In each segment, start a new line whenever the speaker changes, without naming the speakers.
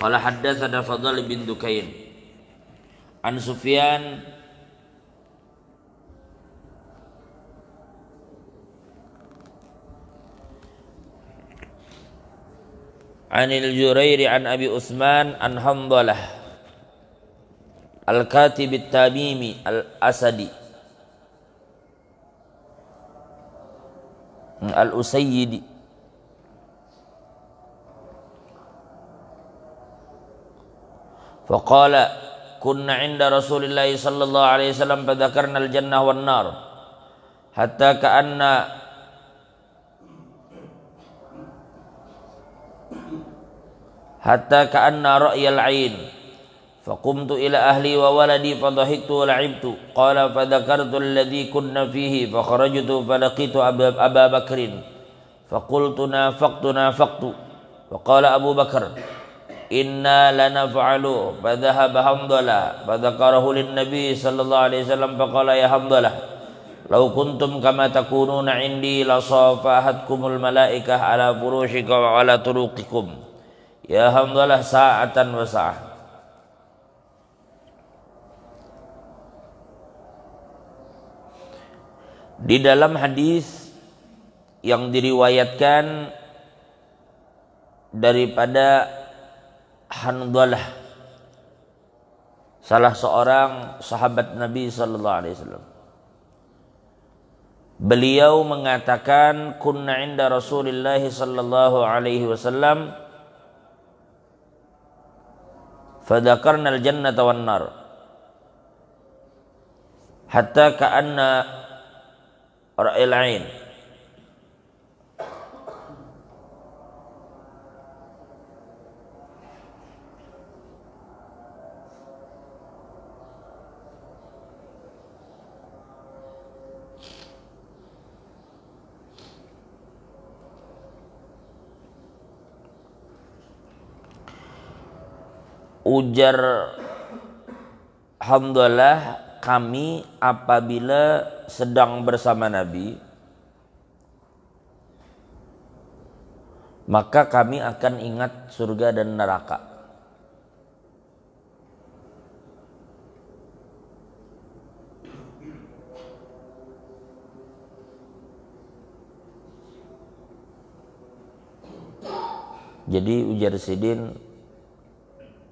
Qala haddatsana Fadl bin Dukain an Sufyan Anil Jurairi an Abi Utsman an Hamdalah Al-Katib At-Tamimi Al-Asadi Al-Usayyidi faqala kunna 'inda Rasulillah sallallahu alaihi wasallam fadzakarna al-jannah wan nar hatta ka'anna ra'yal 'ain faqumtu ila ahli wa waladi fadhahiktu wa la'ibtu qala fadzakartu alladhi kunna fihi fakharajtu falaqitu Aba Bakrin faqultu nafaqtu faqala Abu Bakar inna lanaf'alu fadhahaba Hamdalah fadzakarahu lin-nabi sallallahu alaihi wasallam faqala ya Hamdalah law kuntum kama takununa 'indi lasafahatkumul malaikah ala furushika wa ala turuqikum ya Hamdalah sa'atan wa sa'ah. Di dalam hadis yang diriwayatkan daripada Handalah, salah seorang sahabat Nabi sallallahu alaihi wasallam, beliau mengatakan kunna 'inda Rasulillah sallallahu alaihi wasallam fadzakarna al-jannata wan nar hatta ka'anna ra'il 'ain ujar Hamdalah, kami apabila sedang bersama Nabi maka kami akan ingat surga dan neraka. Jadi ujar Sidin,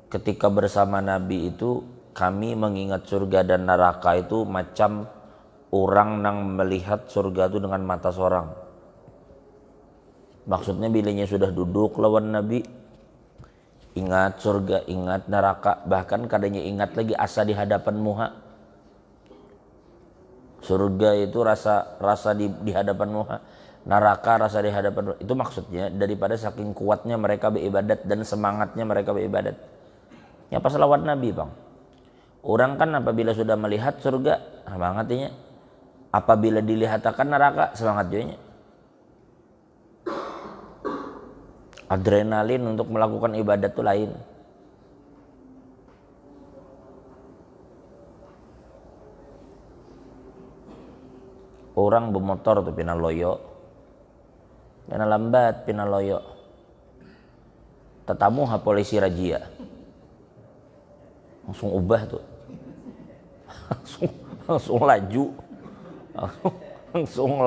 ketika bersama Nabi itu kami mengingat surga dan neraka itu macam orang yang melihat surga itu dengan mata seorang. Maksudnya bilanya sudah duduk lawan Nabi, ingat surga, ingat neraka, bahkan kadangnya ingat lagi asa di hadapan muha. Surga itu rasa di hadapan muha, neraka rasa di hadapan muha. Itu maksudnya daripada saking kuatnya mereka beribadat dan semangatnya mereka beribadat. Ya pas lawan Nabi bang, orang kan apabila sudah melihat surga semangatnya, apabila dilihatkan neraka semangat juga. Adrenalin untuk melakukan ibadat itu lain. Orang bermotor tuh pina loyo, pina lambat, pina loyo, tetamu ha polisi razia. Langsung ubah tuh, langsung laju,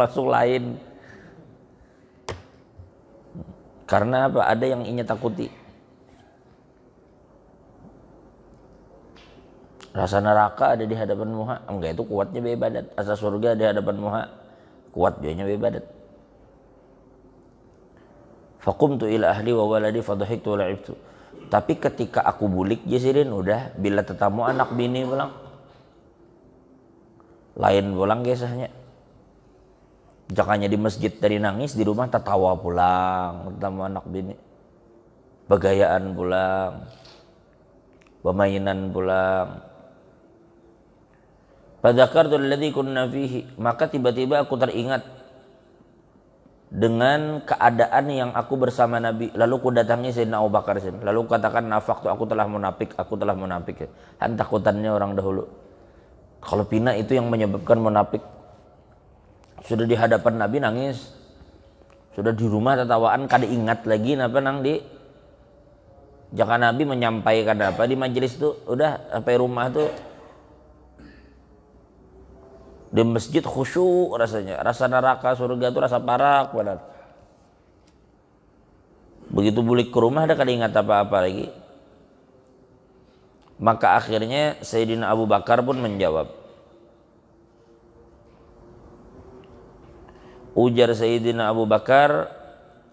langsung lain. Karena apa? Ada yang ingin takuti. Rasa neraka ada di hadapan muha, enggak itu kuatnya beribadat. Rasa surga di hadapan muha, kuat dia beribadat. Faqumtu ila ahli wa waladi fadhahiktu wa la'ibtu. Tapi ketika aku bulik jasirin udah bila tetamu anak bini pulang lain pulang kisahnya. Jangannya di masjid dari nangis, di rumah tertawa pulang tetamu anak bini, begayaan pulang, permainan pulang. Fadzakartu alladzi kunna fihi, maka tiba-tiba aku teringat dengan keadaan yang aku bersama Nabi. Lalu ku datangi Sayyidina Abu Bakar, lalu katakan nafaqtu, aku telah munafik. Takutannya orang dahulu. Kalau pina itu yang menyebabkan munafik. Sudah di hadapan Nabi nangis, sudah di rumah tertawaan, kada ingat lagi napa nang di Jangan Nabi menyampaikan apa di majelis tuh, udah sampai rumah tuh di masjid khusyuk rasanya, rasa neraka surga tuh rasa parak padahal. Begitu balik ke rumah ada kada ingat apa-apa lagi. Maka akhirnya Sayyidina Abu Bakar pun menjawab. Ujar Sayyidina Abu Bakar,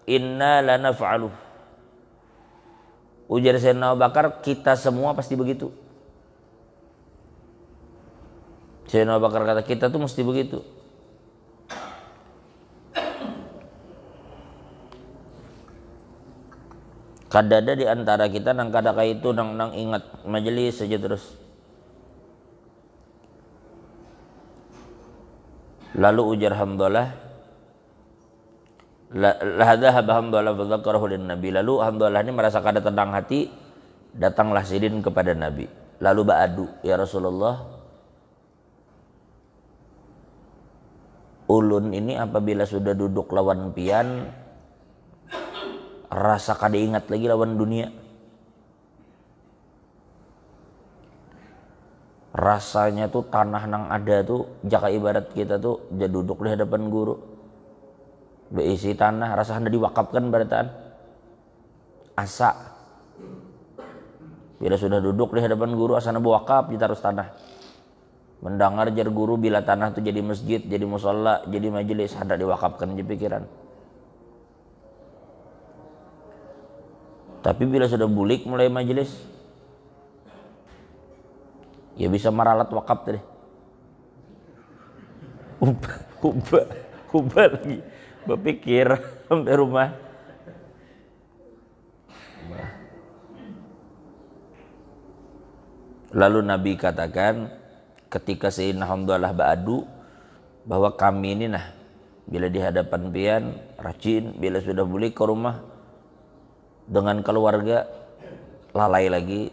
inna lanaf'aluh. Ujar Sayyidina Abu Bakar, kita semua pasti begitu. Sayyidina Abu Bakar kata, kita tuh mesti begitu. Kadada di antara kita nang kada itu nang ingat majelis saja terus. Lalu ujar Hamdalah, lahadha Hamdalah fadzakarahu lin Nabi. Lalu Hamdalah ini merasa kada tenang hati, datanglah Sidin kepada Nabi. Lalu ba'adu, ya Rasulullah, ulun ini apabila sudah duduk lawan pian rasa kada ingat lagi lawan dunia. Rasanya tuh tanah nang ada tuh jaka ibarat kita tuh dia duduk di hadapan guru beisi tanah rasa hendak diwakafkan barataan asa. Bila sudah duduk di hadapan guru asana bewakaf ditaruh tanah. Mendengar jar guru bila tanah tuh jadi masjid, jadi musola, jadi majelis hendak diwakafkan di pikiran. Tapi bila sudah bulik mulai majelis, ya bisa meralat wakaf tadi. Ubah lagi, berpikir sampai rumah. Lalu Nabi katakan, ketika Sayyidina Hamdalah ba'adu, bahwa kami ini nah, bila di hadapan pian, rajin, bila sudah bulik ke rumah, dengan keluarga lalai lagi.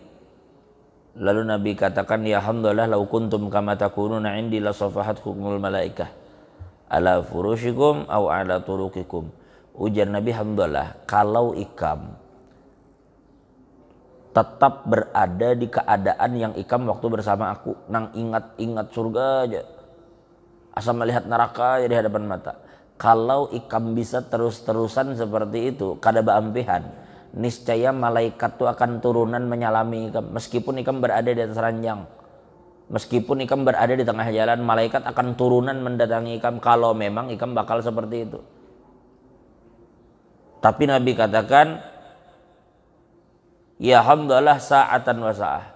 Lalu Nabi katakan, ya Hamdalah lau kuntum kama takununa indi la safahatkumul malaikah ala furushikum au ala turukikum. Ujar Nabi, Hamdalah, kalau ikam tetap berada di keadaan yang ikam waktu bersama aku, nang ingat-ingat surga aja, asal melihat neraka aja di hadapan mata. Kalau ikam bisa terus-terusan seperti itu, kada baampihan, niscaya malaikat itu akan turunan menyalami ikam. Meskipun ikam berada di atas ranjang, meskipun ikam berada di tengah jalan, malaikat akan turunan mendatangi ikam kalau memang ikam bakal seperti itu. Tapi Nabi katakan, ya Hamdalah sa'atan wa sa'ah.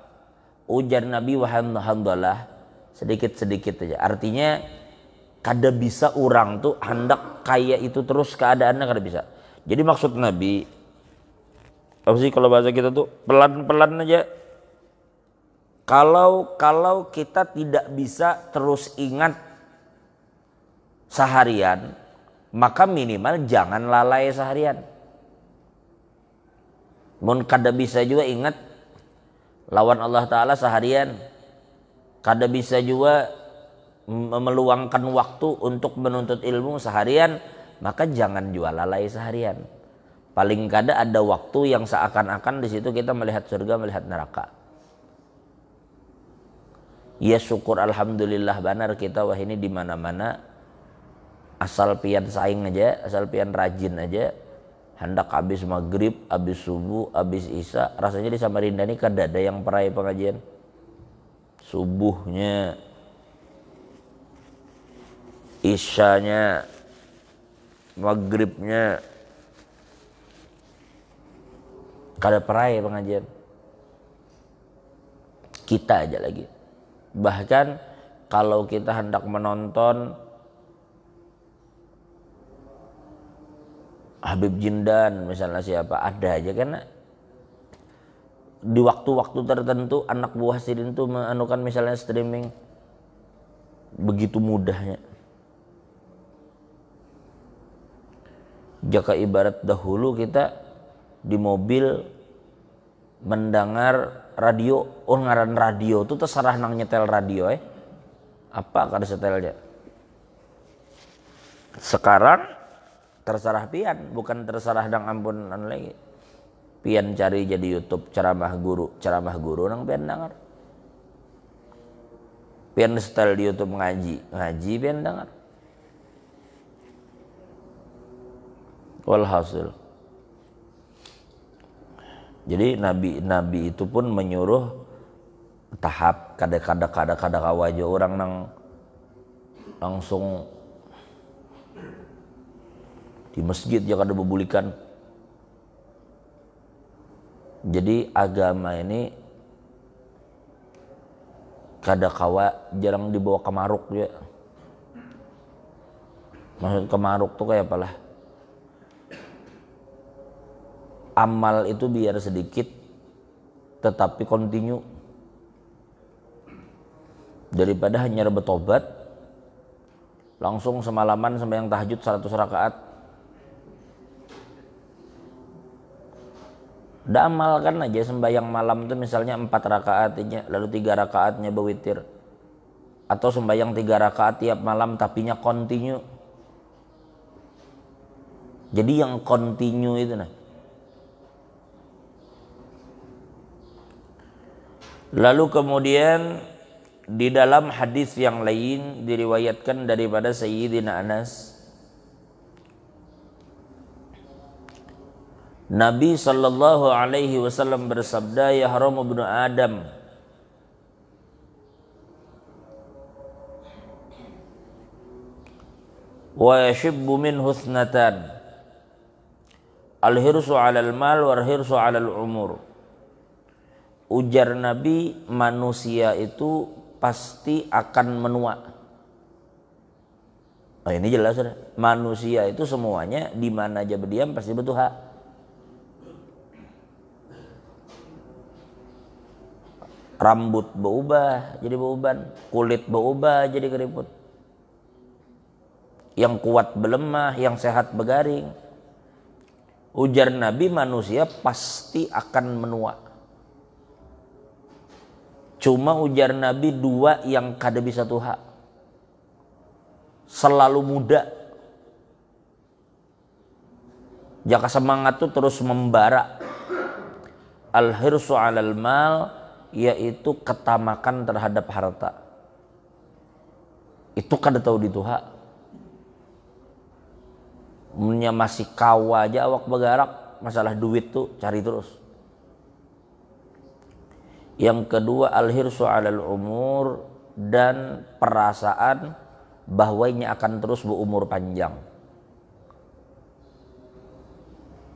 Ujar Nabi, wahai Hamdalah, sedikit-sedikit aja. Artinya kada bisa orang tuh hendak kayak itu terus keadaannya, kada bisa. Jadi maksud Nabi, apa sih kalau bahasa kita tuh pelan-pelan aja. Kalau kita tidak bisa terus ingat seharian, maka minimal jangan lalai seharian. Mun kada bisa juga ingat lawan Allah Ta'ala seharian, kada bisa juga meluangkan waktu untuk menuntut ilmu seharian, maka jangan juga lalai seharian. Paling kada ada waktu yang seakan-akan di situ kita melihat surga, melihat neraka. Ya syukur alhamdulillah banar kita wah ini di mana-mana asal pian saing aja, asal pian rajin aja. Hendak habis maghrib, habis subuh, habis isya, rasanya di Samarinda ini kada ada yang perai pengajian. Subuhnya, isyanya, maghribnya, kada perai pengajian. Kita aja lagi. Bahkan kalau kita hendak menonton Habib Jindan misalnya siapa, ada aja kan di waktu-waktu tertentu anak buah Sidin itu meanukan misalnya streaming, begitu mudahnya. Jika ibarat dahulu kita di mobil mendengar radio, ngaran radio itu terserah nang nyetel radio apa kada setelnya. Sekarang terserah pian, bukan terserah dang ampunan lagi. pian cari jadi YouTube ceramah guru nang pian dengar. Pian setel di YouTube ngaji pian dengar. Walhasil. Jadi nabi itu pun menyuruh tahap kada wajo orang nang langsung di masjid ya kada bebulikan. Jadi agama ini kada kawa jarang dibawa ke maruk ya. Maksud ke maruk tuh kayak apalah? Amal itu biar sedikit tetapi kontinu. Daripada hanya bertobat langsung semalaman sembahyang tahajud 100 rakaat. Udah amalkan aja sembahyang malam itu misalnya 4 rakaatnya, lalu 3 rakaatnya berwitir. Atau sembahyang 3 rakaat tiap malam tapinya kontinu. Jadi yang kontinu itu nah. Lalu kemudian di dalam hadis yang lain diriwayatkan daripada Sayyidina Anas, Nabi sallallahu alaihi wasallam bersabda, "Yahramu ibnu Adam wa yashibbu minhu ithnatan, al-hirsu 'alal mal wal hirsu 'alal umur." Ujar Nabi, manusia itu pasti akan menua. Oh, ini jelas sudah. Manusia itu semuanya di mana aja berdiam pasti bertuha. Rambut berubah jadi beuban, kulit berubah jadi keriput. Yang kuat berlemah, yang sehat bergaring. Ujar Nabi, manusia pasti akan menua. Cuma ujar Nabi 2 yang kada bisa tuha. Selalu muda. Jaka semangat itu terus membara. Al-hirsu 'alal mal, yaitu ketamakan terhadap harta. Itu kada tahu dituha. Punya masih kawa aja awak begarak, masalah duit tuh cari terus. Yang kedua al-hirsu 'alal umur, dan perasaan bahwa ini akan terus berumur panjang.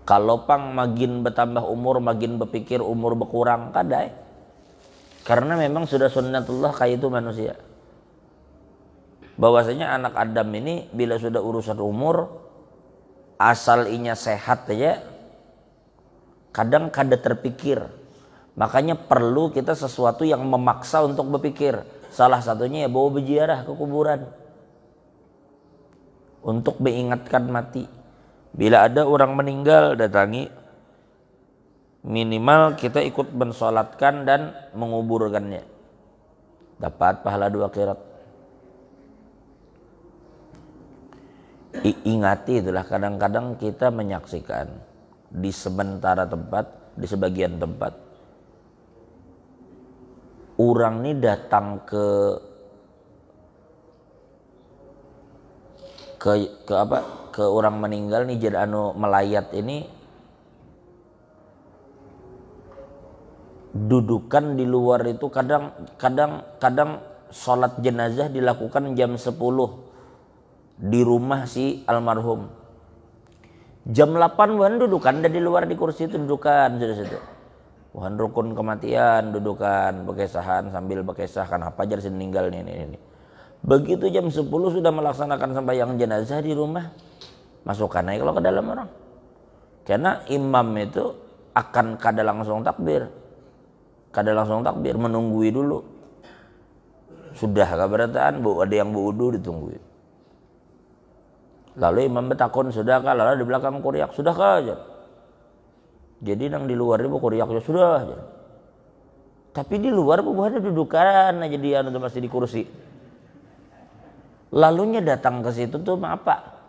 Kalau pang makin bertambah umur, makin berpikir umur berkurang, kadai. Karena memang sudah sunnatullah kayak itu manusia. Bahwasanya anak Adam ini bila sudah urusan umur, asal inya sehat aja, kadang kada terpikir. Makanya perlu kita sesuatu yang memaksa untuk berpikir. Salah satunya ya bawa berziarah ke kuburan. Untuk mengingatkan mati. Bila ada orang meninggal, datangi. Minimal kita ikut mensolatkan dan menguburkannya. Dapat pahala 2 akhirat. Ingati itulah, kadang-kadang kita menyaksikan di sementara tempat, di sebagian tempat, orang ini datang ke orang meninggal nih, jadi melayat ini, dudukan di luar itu kadang sholat jenazah dilakukan jam 10 di rumah si almarhum. Jam 8 wan dudukan di luar di kursi itu dudukan sudah situ. Wan rukun kematian dudukan bekesahan sambil bekesahkan apa aja meninggal ini. Begitu jam 10 sudah melaksanakan sembahyang jenazah di rumah, masukkan aja kalau ke dalam orang. Karena imam itu akan kada langsung takbir, menunggui dulu. Sudah keberatan, ada yang berwudu ditungguin. Lalu imam bertakun, sudah kah? Lalu di belakang kuriak, sudah kah? Aja. Jadi nang di luar itu kuriak sudah aja. Tapi di luar ada dudukan aja, dia udah masih di kursi. Lalunya datang ke situ tuh apa?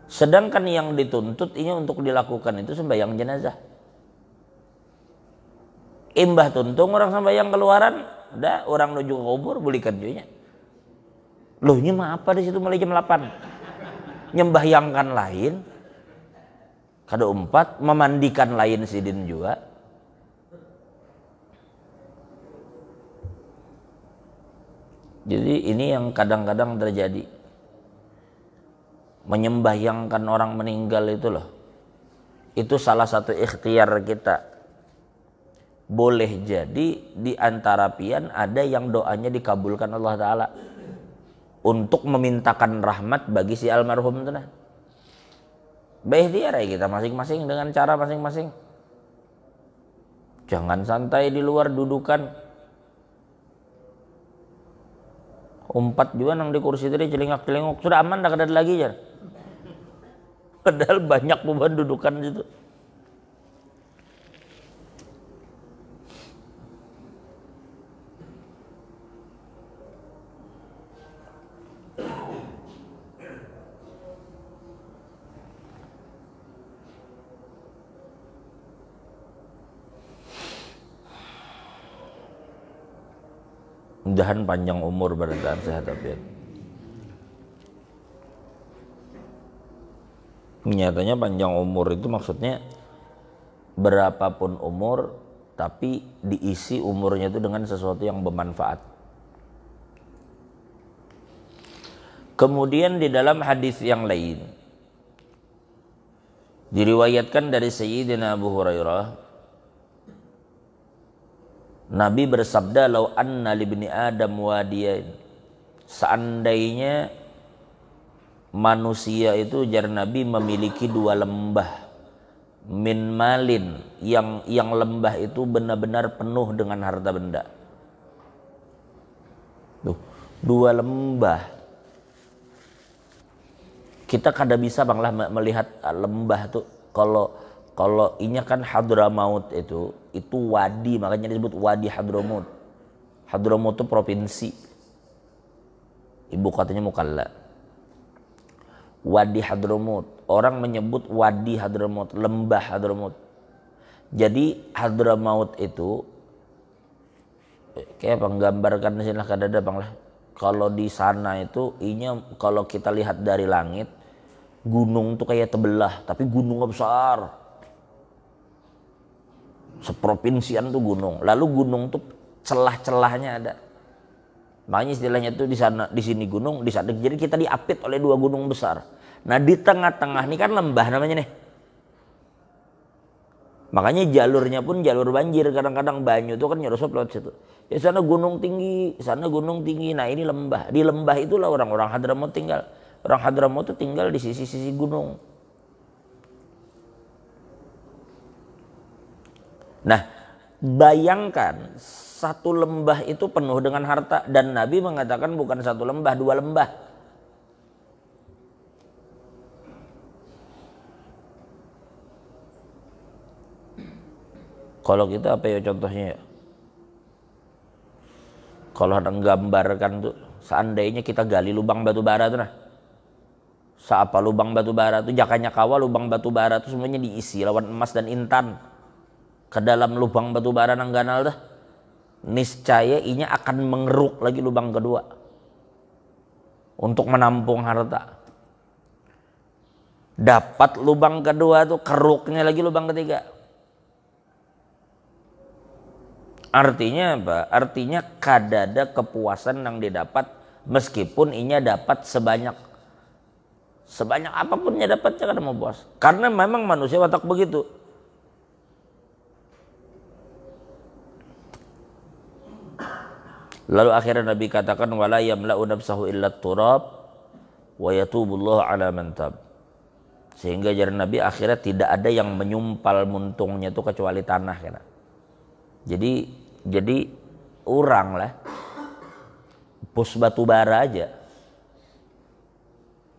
Sedangkan yang dituntut ini untuk dilakukan itu sembahyang jenazah. Imbah tuntung orang sembahyang keluaran, udah orang menuju ke kubur bulikan juga. Loh ini mah apa di situ mulai jam 8? Nyembahyangkan lain. Kada umpat memandikan lain sidin juga. Jadi ini yang kadang-kadang terjadi. Menyembahyangkan orang meninggal itu loh. Itu salah satu ikhtiar kita. Boleh jadi di antara pian ada yang doanya dikabulkan Allah Ta'ala. Untuk memintakan rahmat bagi si almarhum itu nah. Berikhtiar ya kita masing-masing dengan cara masing-masing. Jangan santai di luar dudukan. Umpat juga nang di kursi tadi celingak-celinguk. Sudah aman dah kada ada lagi ya. Padahal banyak beban dudukan situ. Mudahan panjang umur berdan sehat afiat. Nyatanya panjang umur itu maksudnya berapapun umur tapi diisi umurnya itu dengan sesuatu yang bermanfaat. Kemudian di dalam hadis yang lain diriwayatkan dari Sayyidina Abu Hurairah, Nabi bersabda, "Lau anna libni Adam wadiyain." Seandainya manusia itu jar Nabi memiliki 2 lembah min malin, yang lembah itu benar-benar penuh dengan harta benda. Tuh, 2 lembah. Kita kada bisa banglah melihat lembah tuh kalau inya kan Hadramaut itu wadi, makanya disebut Wadi Hadramaut. Hadramaut itu provinsi. Ibu kotanya Mukalla. Wadi Hadramaut. Orang menyebut Wadi Hadramaut, lembah Hadramaut. Jadi Hadramaut itu kayak menggambarkan sini lah kadada bang lah. Kalau di sana itu inya kalau kita lihat dari langit gunung tuh kayak tebelah, tapi gunungnya besar. Seprovinsian tuh gunung. Lalu gunung tuh celah-celahnya ada. Makanya istilahnya tuh di sana, di sini gunung, di sana. Jadi kita diapit oleh 2 gunung besar. Nah di tengah-tengah ini kan lembah namanya nih. Makanya jalurnya pun jalur banjir. Kadang-kadang banyu itu kan nyerosot lewat situ. Ya sana gunung tinggi, sana gunung tinggi. Nah ini lembah. Di lembah itulah orang-orang Hadramaut tinggal. Orang Hadramaut itu tinggal di sisi-sisi gunung. Nah, bayangkan 1 lembah itu penuh dengan harta dan Nabi mengatakan bukan 1 lembah, 2 lembah. Kalau kita apa ya contohnya ya? Kalau ada menggambarkan tuh, seandainya kita gali lubang batu bara tuh nah. Seapa lubang batu bara tuh, jakanya kawa lubang batu bara tuh semuanya diisi lawan emas dan intan. Ke dalam lubang batu bara nang ganal dah, niscaya inya akan mengeruk lagi lubang kedua untuk menampung harta. Dapat lubang kedua tuh keruknya lagi lubang ketiga. Artinya apa? Artinya kadada kepuasan yang didapat meskipun inya dapat sebanyak apapun nya dapat kada mau puas. Karena memang manusia watak begitu. Lalu akhirnya Nabi katakan wala yamla'u nafsahu illa turab wa yatubullahu ala man tab. Sehingga jalan Nabi akhirnya tidak ada yang menyumpal muntungnya itu kecuali tanah kena. Jadi orang lah bos batu bara aja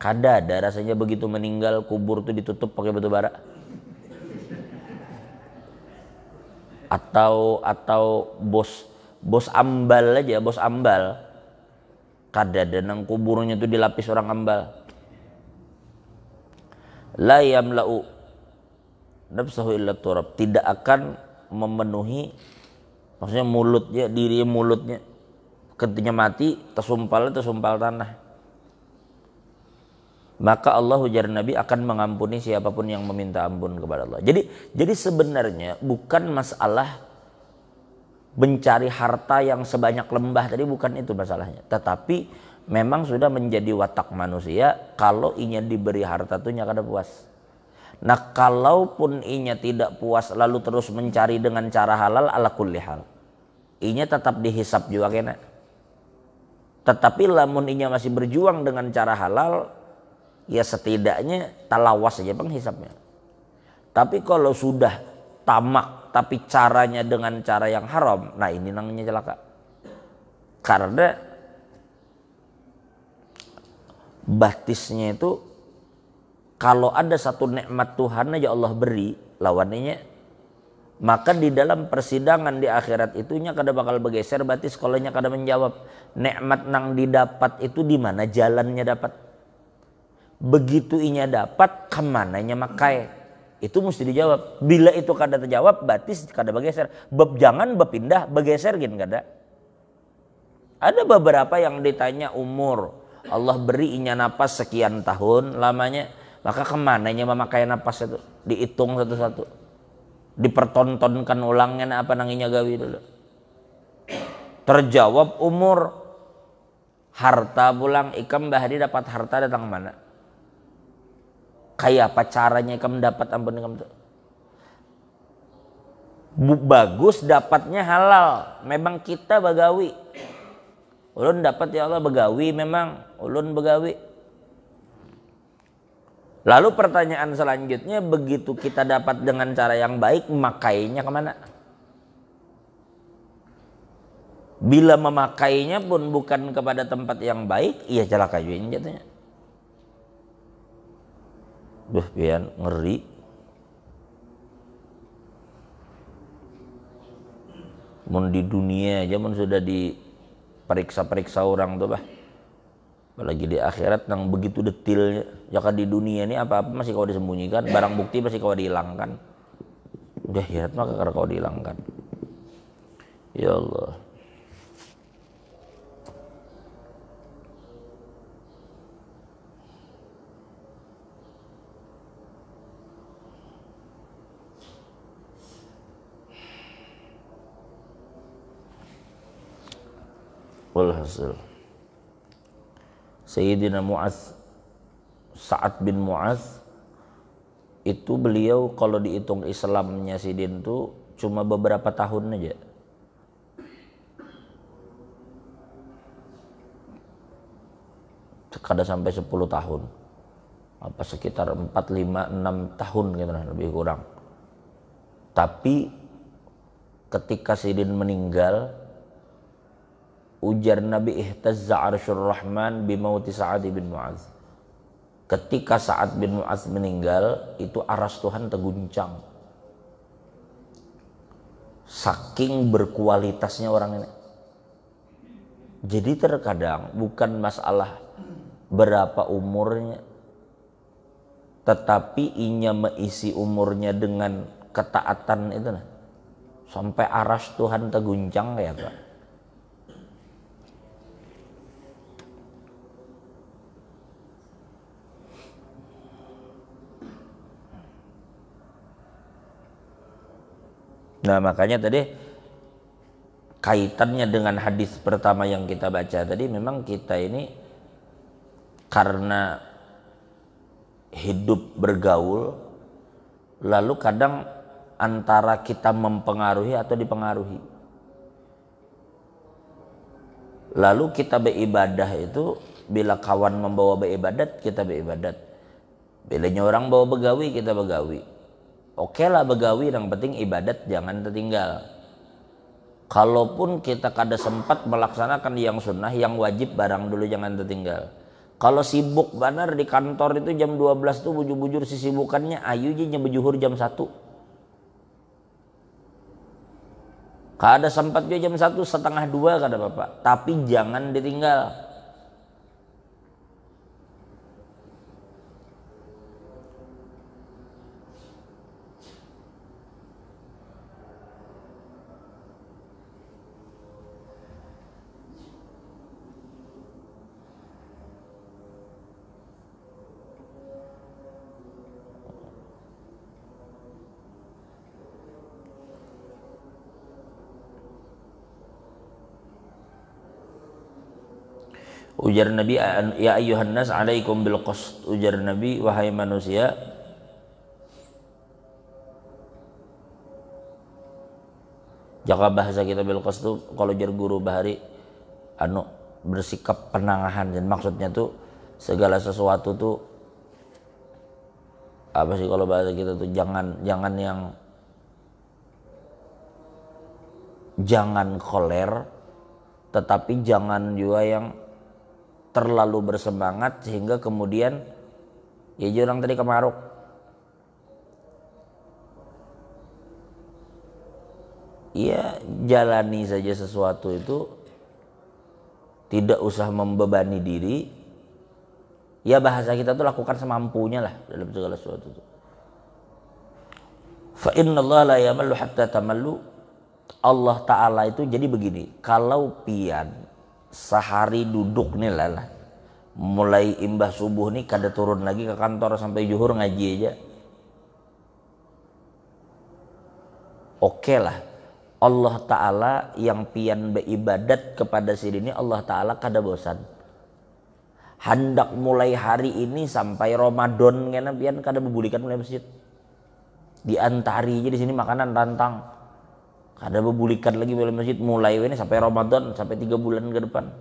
kada ada rasanya begitu meninggal kubur tuh ditutup pakai batu bara. Atau bos ambal aja, bos ambal kada ada nang kuburnya tuh dilapis orang ambal. La yamla'u nafsahu illa turab, tidak akan memenuhi, maksudnya mulutnya, diri mulutnya ketika mati tersumpal tanah. Maka Allah, ujar Nabi, akan mengampuni siapapun yang meminta ampun kepada Allah. Jadi sebenarnya bukan masalah mencari harta yang sebanyak lembah tadi, bukan itu masalahnya. Tetapi memang sudah menjadi watak manusia, kalau inya diberi harta tuh nya kada puas. Nah kalaupun inya tidak puas lalu terus mencari dengan cara halal, ala kulli hal inya tetap dihisap juga kena. Tetapi lamun inya masih berjuang dengan cara halal, ya setidaknya talawas saja penghisapnya. Tapi kalau sudah tamak tapi caranya dengan cara yang haram, nah ini namanya celaka. Karena batisnya itu, kalau ada satu nikmat Tuhan aja Allah beri lawannya, maka di dalam persidangan di akhirat itunya kada bakal bergeser batis kalau nya kada menjawab. Nikmat nang didapat itu di mana jalannya dapat. Begitu inya dapat, kemananya makai, itu mesti dijawab. Bila itu kada terjawab, batis kada bergeser. Jangan berpindah, bergeser gin kada. Ada beberapa yang ditanya umur, Allah beri inya napas sekian tahun lamanya, maka kemananya memakai napas itu, dihitung satu-satu, dipertontonkan ulangnya apa nanginya gawi dulu. Terjawab umur, harta pulang, ikam bahari dapat harta datang mana? Kayak apa caranya ikam dapat ampun ikam tuh? Bagus dapatnya halal, memang kita bagawi. Ulun dapat ya Allah begawi, memang ulun begawi. Lalu pertanyaan selanjutnya, begitu kita dapat dengan cara yang baik, makainya kemana? Bila memakainya pun bukan kepada tempat yang baik, iya celaka juga jatuhnya. Pian ngeri. Mun di dunia aja mun sudah diperiksa-periksa orang tuh bah. Apalagi di akhirat yang begitu detilnya. Jika di dunia ini apa-apa masih kau disembunyikan, barang bukti masih kau dihilangkan. Udah akhirat maka karena kau dihilangkan. Ya Allah. Walhasil Sayyidina Mu'adz, Sa'ad bin Mu'adz itu beliau kalau dihitung Islamnya Sidin itu cuma beberapa tahun aja. Kada sampai 10 tahun. Apa sekitar 4, 5, 6 tahun gitu lah, lebih kurang. Tapi ketika Sidin meninggal, ujar Nabi, ihtazza arsyur rahman bimauti Sa'ad bin Mu'adz. Ketika Sa'ad bin Mu'adz meninggal, itu aras Tuhan terguncang. Saking berkualitasnya orang ini. Jadi terkadang bukan masalah berapa umurnya, tetapi inya meisi umurnya dengan ketaatan itu nah. Sampai aras Tuhan terguncang kayak apa. Nah makanya tadi kaitannya dengan hadis pertama yang kita baca tadi, memang kita ini karena hidup bergaul, lalu kadang antara kita mempengaruhi atau dipengaruhi. Lalu kita beribadah itu, bila kawan membawa beribadat, kita beribadat. Bila orang bawa begawi, kita begawi. Oke lah begawi, yang penting ibadat jangan tertinggal. Kalaupun kita kada sempat melaksanakan yang sunnah, yang wajib barang dulu jangan tertinggal. Kalau sibuk benar di kantor itu jam 12 tuh bujur-bujur sisibukannya, ayu aja bejuhur jam 1. Kada sempat juga jam 1, setengah 2 kada apa-apa, tapi jangan ditinggal. Ujar Nabi, ya ayyuhan nas alaikum bil qist. Ujar Nabi, wahai manusia, jaka bahasa kita bil qist itu kalau jar guru bahari bersikap penangahan, dan maksudnya tuh segala sesuatu tuh apa sih kalau bahasa kita tuh jangan koler, tetapi jangan juga yang terlalu bersemangat sehingga kemudian ya orang tadi kemaruk. Ya jalani saja sesuatu itu, tidak usah membebani diri. Ya bahasa kita tuh lakukan semampunya lah dalam segala sesuatu itu. Fa innallaha la yamallu hatta tamallu. Allah Ta'ala itu jadi begini, kalau pian sehari duduk nih lah, mulai imbah subuh nih kada turun lagi ke kantor sampai zuhur ngaji aja, oke lah. Allah Ta'ala yang pian beribadat kepada sini Allah Ta'ala kada bosan. Hendak mulai hari ini sampai Ramadan kena pian kada bebulikan mulai masjid. Diantari aja di sini makanan rantang. Kada bebulikan lagi mulai masjid mulai ini sampai Ramadan, sampai 3 bulan ke depan.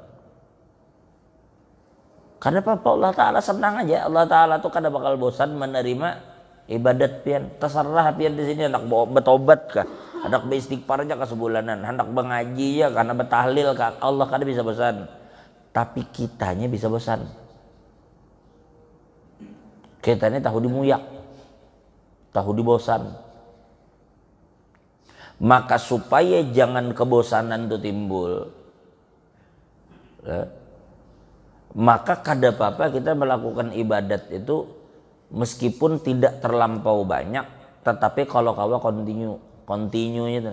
Kada apa-apa, Allah Ta'ala senang aja. Allah Ta'ala tuh kada bakal bosan menerima ibadat pian. Terserah pian di sini hendak betobat kah, hendak beristighfar aja ke sebulanan, hendak mengaji ya karena betahlil kah, Allah kada bisa bosan. Tapi kitanya bisa bosan. Kitanya tahu dimuyak, tahu dibosan. Maka supaya jangan kebosanan itu timbul, maka kada apa-apa kita melakukan ibadat itu meskipun tidak terlampau banyak, tetapi kalau kawa continue itu.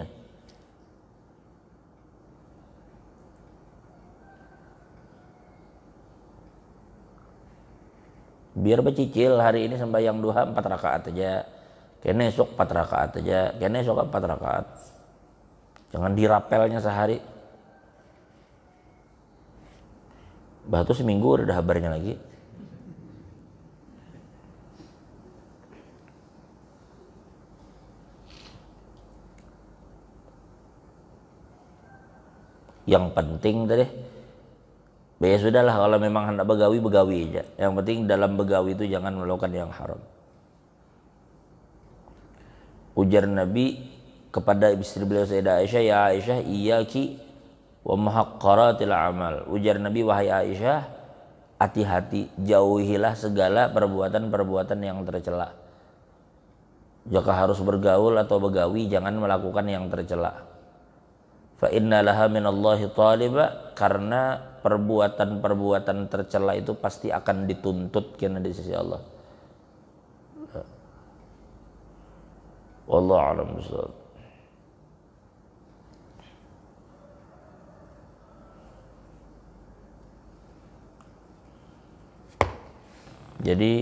Biar bercicil, hari ini sembahyang duha 4 rakaat aja, kene esok 4 rakaat aja, kene esok 4 rakaat. Jangan dirapelnya sehari. Batu seminggu udah kabarnya lagi. Yang penting tadi, ya sudahlah, kalau memang hendak begawi aja. Yang penting dalam begawi itu jangan melakukan yang haram. Ujar Nabi kepada istri beliau Sayyidah Aisyah, ya Aisyah, iyyaki wa muhaqqaratil amal. Ujar Nabi, wahai Aisyah, hati-hati, jauhilah segala perbuatan-perbuatan yang tercela. Jika harus bergaul atau begawi, jangan melakukan yang tercela. Fa inna laha minallahi taliba, karena perbuatan-perbuatan tercela itu pasti akan dituntut karena di sisi Allah. Wallahu a'lam bishawab. Jadi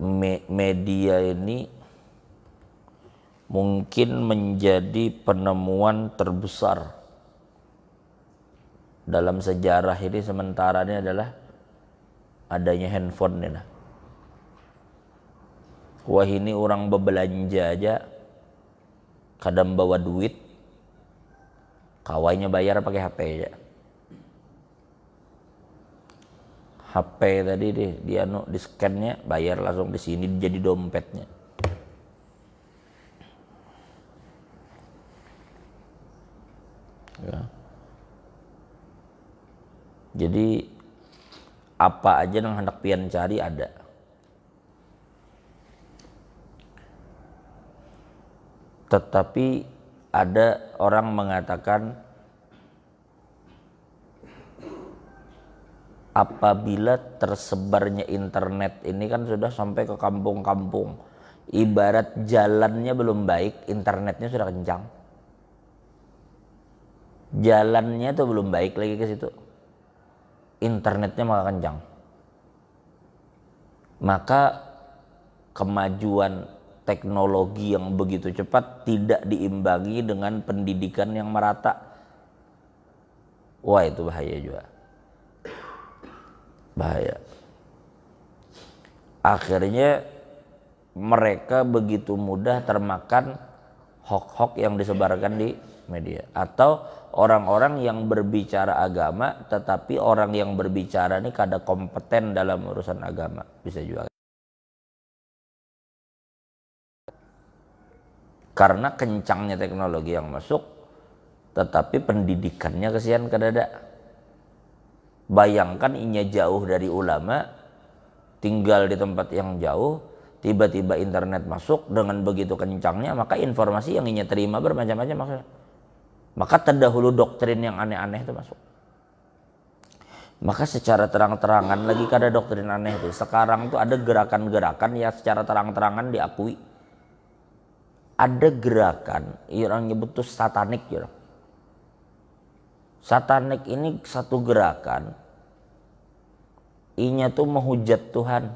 media ini mungkin menjadi penemuan terbesar dalam sejarah ini sementara ini adalah adanya handphone ini. Wah, ini orang berbelanja aja kadang bawa duit, kawainya bayar pakai HP aja. HP tadi dia di scan-nya bayar langsung di sini jadi dompetnya. Ya. Jadi apa aja yang hendak pian cari ada. Tetapi ada orang mengatakan apabila tersebarnya internet ini kan sudah sampai ke kampung-kampung, ibarat jalannya belum baik, internetnya sudah kencang. Jalannya tuh belum baik lagi ke situ, internetnya malah kencang. Maka kemajuan teknologi yang begitu cepat tidak diimbangi dengan pendidikan yang merata. Wah itu bahaya juga. Bahaya. Akhirnya mereka begitu mudah termakan hoax-hoax yang disebarkan di media. Atau orang-orang yang berbicara agama tetapi orang yang berbicara ini kada kompeten dalam urusan agama. Bisa juga. Karena kencangnya teknologi yang masuk tetapi pendidikannya kesian kadada. Bayangkan inya jauh dari ulama, tinggal di tempat yang jauh, tiba-tiba internet masuk dengan begitu kencangnya, maka informasi yang inya terima bermacam-macam maksudnya. Maka terdahulu doktrin yang aneh-aneh itu masuk. Maka secara terang-terangan lagi kada doktrin aneh itu. Sekarang tuh ada gerakan-gerakan yang secara terang-terangan diakui. Ada gerakan, orang nyebut tuh satanik ya. Satanik ini satu gerakan, inya tuh menghujat Tuhan.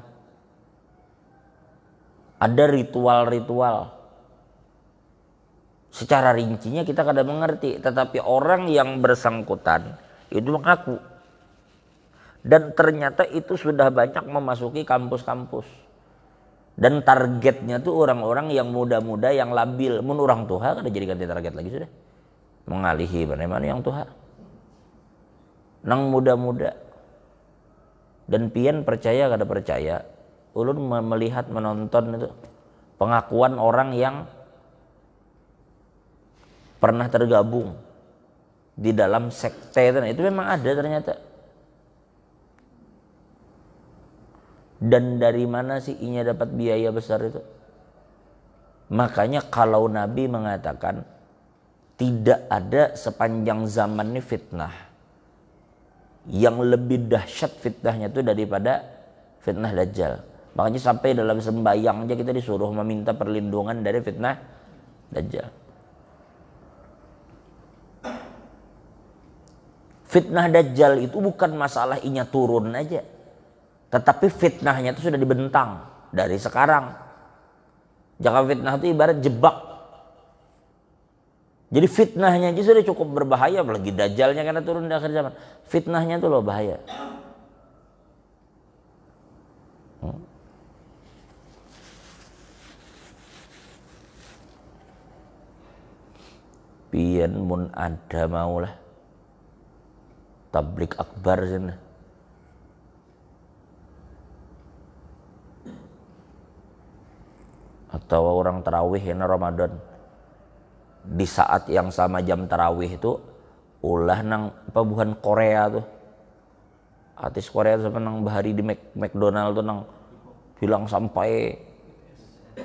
Ada ritual-ritual. Secara rincinya kita kadang mengerti, tetapi orang yang bersangkutan itu mengaku. Dan ternyata itu sudah banyak memasuki kampus-kampus. Dan targetnya tuh orang-orang yang muda-muda yang labil. Mun orang tua kada jadi ganti target lagi sudah. Mengalihi mana yang tua. Nang muda-muda. Dan pian percaya kada percaya. Ulun melihat menonton itu pengakuan orang yang pernah tergabung di dalam sekte itu memang ada ternyata. Dan dari mana sih inya dapat biaya besar itu? Makanya kalau Nabi mengatakan tidak ada sepanjang zaman ini fitnah yang lebih dahsyat fitnahnya itu daripada fitnah Dajjal. Makanya sampai dalam sembahyang aja kita disuruh meminta perlindungan dari fitnah Dajjal. Fitnah Dajjal itu bukan masalah inya turun aja, tetapi fitnahnya itu sudah dibentang dari sekarang. Jangan fitnah itu ibarat jebak. Jadi fitnahnya aja sudah cukup berbahaya, apalagi Dajjalnya karena turun di akhir zaman. Fitnahnya itu loh bahaya. Pian mun ada maulah tablik akbar sana. Atau orang tarawih ya Ramadan. Di saat yang sama jam tarawih itu ulah nang buhan Korea tuh. Artis Korea tuh nang bahari di McDonald tuh nang bilang sampai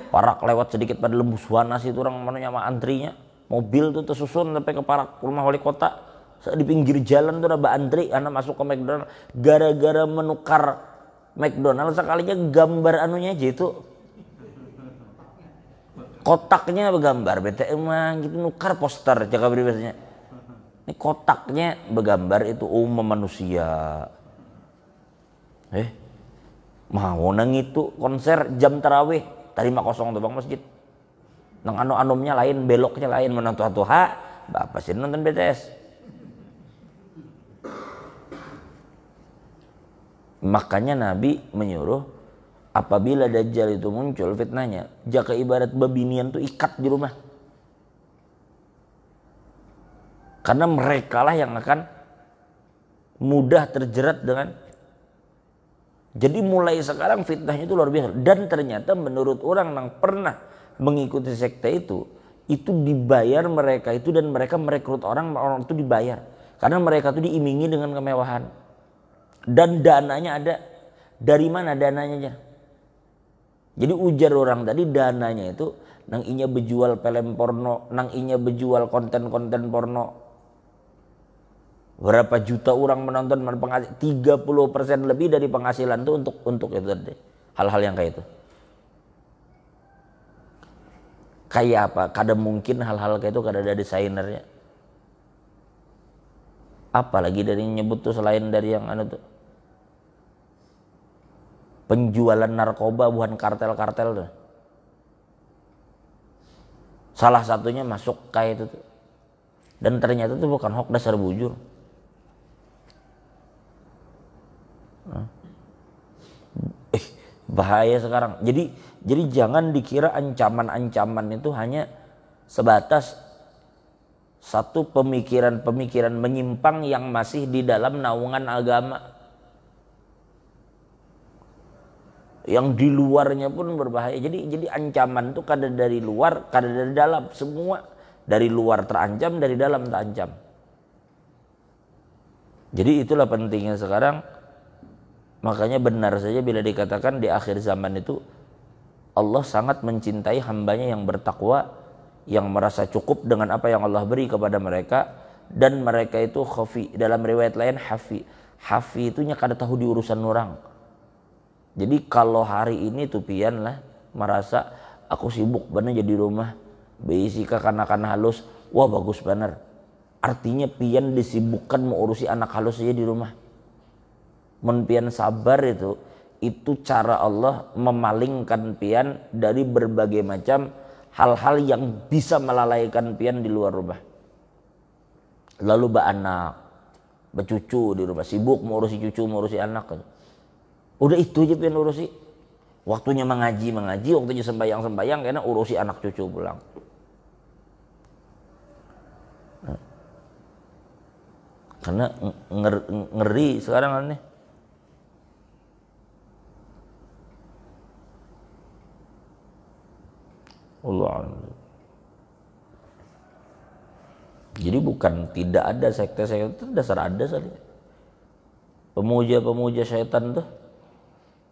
parak lewat sedikit pada lembus wanas itu orang mana sama antrinya. Mobil tuh tersusun sampai ke parak rumah wali kota. Di pinggir jalan tuh ada antri anak masuk ke McDonald gara-gara menukar McDonald sekalinya gambar anunya aja itu kotaknya bergambar bete emang gitu nukar poster jaga pribadinya ini kotaknya bergambar itu umum manusia mau nang itu konser jam tarawih terima kosong tuh bang masjid nang anu-anumnya lain beloknya lain menonton tuha bapak sih nonton BTS. Makanya Nabi menyuruh apabila Dajjal itu muncul fitnahnya, jaka ibarat babinian tuh ikat di rumah. Karena mereka lah yang akan mudah terjerat dengan. Jadi mulai sekarang fitnahnya itu luar biasa. Dan ternyata menurut orang yang pernah mengikuti sekte itu dibayar mereka itu dan mereka merekrut orang itu dibayar. Karena mereka itu diimingi dengan kemewahan. Dan dananya ada. Dari mana dananya aja? Jadi ujar orang tadi dananya itu nang inya berjual film porno, nang inya berjual konten-konten porno. Berapa juta orang menonton 30% lebih dari penghasilan itu untuk itu tadi. Hal-hal yang kayak itu. Kayak apa? Kadang mungkin hal-hal kayak itu kada ada desainernya. Apalagi dari nyebut tuh selain dari yang anu tuh. Penjualan narkoba bukan kartel-kartel tuh. Salah satunya masuk kayak itu tuh. Dan ternyata tuh bukan hoax dasar bujur. Bahaya sekarang. Jadi jangan dikira ancaman-ancaman itu hanya sebatas satu pemikiran-pemikiran menyimpang yang masih di dalam naungan agama. Yang di luarnya pun berbahaya. Jadi ancaman itu kadang dari luar, kadang dari dalam. Semua dari luar terancam, dari dalam terancam. Jadi itulah pentingnya sekarang. Makanya benar saja bila dikatakan di akhir zaman itu Allah sangat mencintai hambanya yang bertakwa, yang merasa cukup dengan apa yang Allah beri kepada mereka, dan mereka itu khafi. Dalam riwayat lain hafi. Hafi itu kada tahu di urusan orang. Jadi kalau hari ini tuh pian lah merasa aku sibuk bener jadi rumah, beisi kanak-kanak halus, wah bagus bener. Artinya pian disibukkan mau urusi anak halus saja di rumah. Mun pian sabar itu cara Allah memalingkan pian dari berbagai macam hal-hal yang bisa melalaikan pian di luar rumah. Lalu anak, bercucu di rumah, sibuk mau urusi cucu, mau urusi anak. Udah itu aja pian urusi. Waktunya mengaji, waktunya sembahyang karena urusi anak cucu pulang. Karena ngeri sekarang nih. Allah. Jadi bukan tidak ada sekte-sekte itu dasar ada saja. Pemuja-pemuja syaitan tuh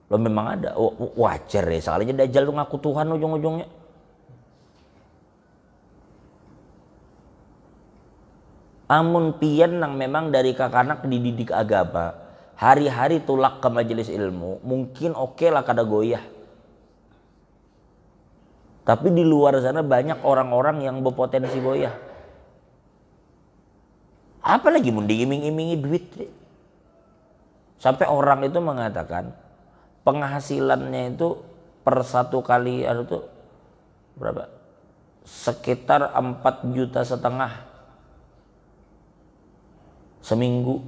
lo memang ada. Wajar ya soalnya Dajjal tuh ngaku Tuhan ujung-ujungnya. Amun pian nang memang dari kakanak dididik agama, hari-hari tulak ke majelis ilmu, mungkin oke lah kada goyah. Tapi di luar sana banyak orang-orang yang berpotensi goyah. Apalagi mau diiming-imingi duit. Sampai orang itu mengatakan penghasilannya itu per satu kali itu berapa? Sekitar 4,5 juta seminggu.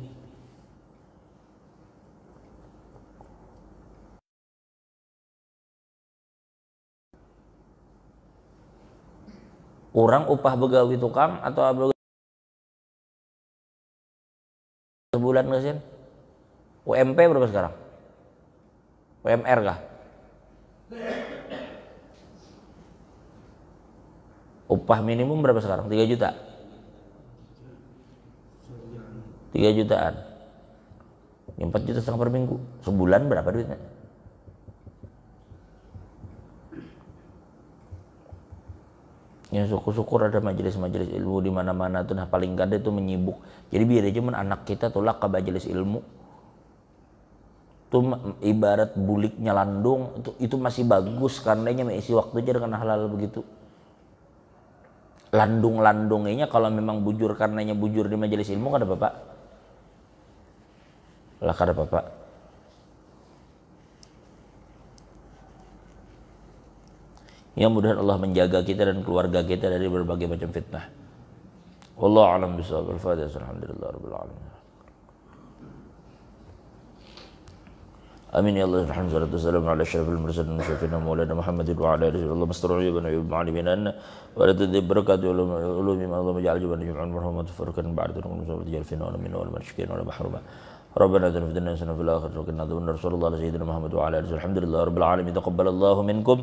Orang upah begawi tukang atau sebulan nggak sih? UMP berapa sekarang? UMR kah? Upah minimum berapa sekarang? 3 juta? 3 jutaan. 4,5 juta per minggu. Sebulan berapa duitnya? Ya syukur-syukur ada majelis-majelis ilmu di mana-mana tuh. Nah paling gak ada itu menyibuk. Jadi biar aja anak kita tulak ke majelis ilmu. Tuh ibarat buliknya landung itu masih bagus karena mengisi waktu aja dengan hal-hal begitu. Landung-landungnya kalau memang bujur karenanya bujur di majelis ilmu kada apa-apa. Lah kada apa-apa. Yang mudah Allah menjaga kita dan keluarga kita dari berbagai macam fitnah. Wallahu a'lam bishawab. Al-Fatihah. Alhamdulillahirabbil alamin. Amin ya Allah. Alhamdulillah wassalamu ala asyrafil mursalin syafina maulana Muhammadin wa ala alihi wa mastariyibana wa ma'alimin wa la tadhib barakatuh ulumi ma Allah maj'al jibana jum'an marhamat furqan ba'da wa jal fina wa min wal mashkin wa mahruma. ربنا اتنا في الدنيا حسنة وفي الآخرة وقنا عذاب النار. صلى الله على سيدنا محمد وعلى آله. الحمد لله رب العالمين. تقبل الله منكم